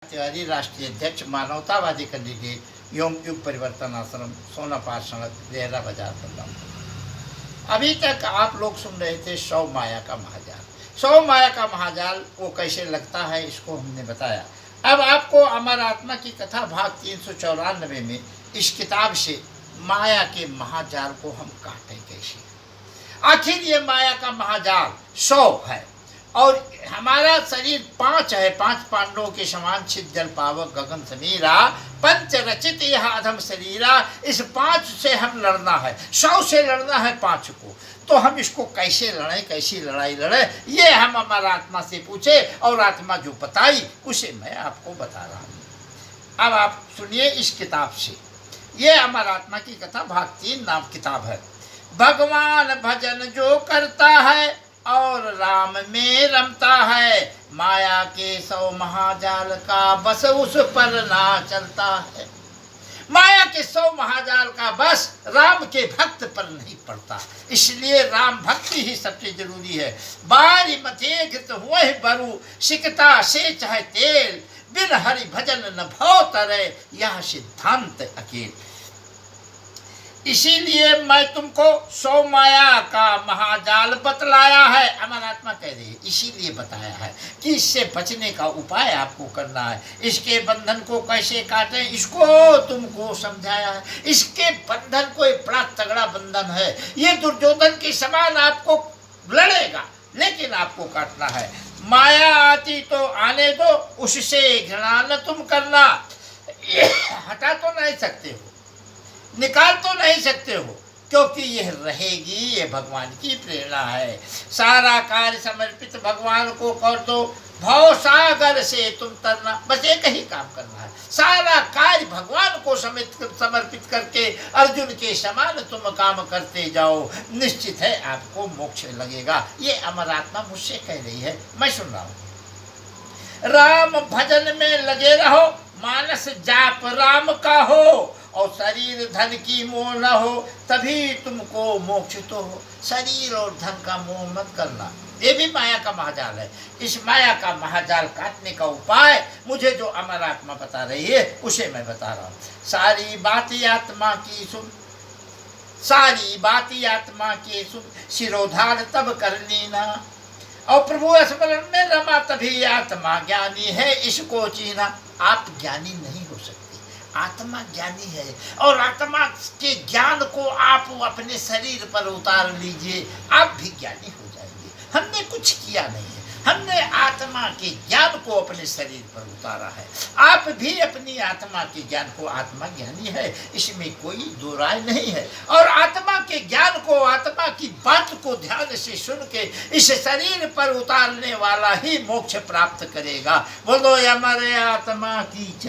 तिवारी राष्ट्रीय अध्यक्ष मानवतावादी कैंडिडेट योम युग परिवर्तन आश्रम सोनापार सड़क देहरा बाजार बलरामपुर। अभी तक आप लोग सुन रहे थे 100 माया का महाजाल। 100 माया का महाजाल वो कैसे लगता है इसको हमने बताया। अब आपको अमर आत्मा की कथा भाग 394 में इस किताब से माया के महाजाल को हम काटें कैसे। आखिर ये माया का महाजाल 100 है और हमारा शरीर 5 है। 5 पांडवों के समान छिद जल पावक गगन समीरा पंच रचित यह अधम शरीरा। इस 5 से हम लड़ना है, 100 से लड़ना है 5 को। तो हम इसको कैसे लड़ें, कैसी लड़ाई लड़े, ये हम हमारा आत्मा से पूछे और आत्मा जो बताई उसे मैं आपको बता रहा हूँ। अब आप सुनिए इस किताब से। ये हमारा आत्मा की कथा भाग 3 नाम किताब है। भगवान भजन जो करता है और राम में रमता है, माया के 100 महाजाल का बस उस पर ना चलता है। माया के 100 महाजाल का बस राम के भक्त पर नहीं पड़ता, इसलिए राम भक्ति ही सबसे जरूरी है। बारी मथे घृत हुए बरु सिकता से चाहे तेल, बिन हरि भजन न भव तरे यह सिद्धांत अकेल। इसीलिए मैं तुमको 100 माया का महाजाल बतलाया है। अमर आत्मा कह रही है इसीलिए बताया है कि इससे बचने का उपाय आपको करना है। इसके बंधन को कैसे काटें इसको तुमको समझाया है। इसके बंधन को एक बड़ा तगड़ा बंधन है। ये दुर्योधन के समान आपको लड़ेगा लेकिन आपको काटना है। माया आती तो आने दो, उससे घृणा न तुम करना। हटा तो नहीं सकते हो, निकाल तो नहीं सकते हो, क्योंकि यह रहेगी, ये भगवान की प्रेरणा है। सारा कार्य समर्पित भगवान को कर दो, भव सागर से तुम तरना। बस एक ही काम करना है, सारा कार्य भगवान को समर्पित करके अर्जुन के समान तुम काम करते जाओ, निश्चित है आपको मोक्ष लगेगा। ये अमर आत्मा मुझसे कह रही है, मैं सुन रहा हूँ। राम भजन में लगे रहो, मानस जाप राम का हो और शरीर धन की मोह न हो, तभी तुमको मोक्ष तो हो। शरीर और धन का मोह मत करना, ये भी माया का महाजाल है। इस माया का महाजाल काटने का उपाय मुझे जो अमर आत्मा बता रही है उसे मैं बता रहा हूँ। सारी बात आत्मा की सुन, सारी बात आत्मा की सुन, सिरोधार तब करनी ना। और प्रभु स्मरण में रमा तभी आत्मा ज्ञानी है, इसको चीना। आप ज्ञानी नहीं हो सकते, आत्मा ज्ञानी है। और आत्मा के ज्ञान को आप अपने शरीर पर उतार लीजिए, आप भी ज्ञानी हो जाएंगे। हमने कुछ किया नहीं है, हमने आत्मा के ज्ञान को अपने शरीर पर उतारा है। आप भी अपनी आत्मा के ज्ञान को, आत्मा ज्ञानी है, इसमें कोई दो राय नहीं है। और आत्मा के ज्ञान को, आत्मा की बात को ध्यान से सुन के इस शरीर पर उतारने वाला ही मोक्ष प्राप्त करेगा। बोलो अमर आत्मा की जय।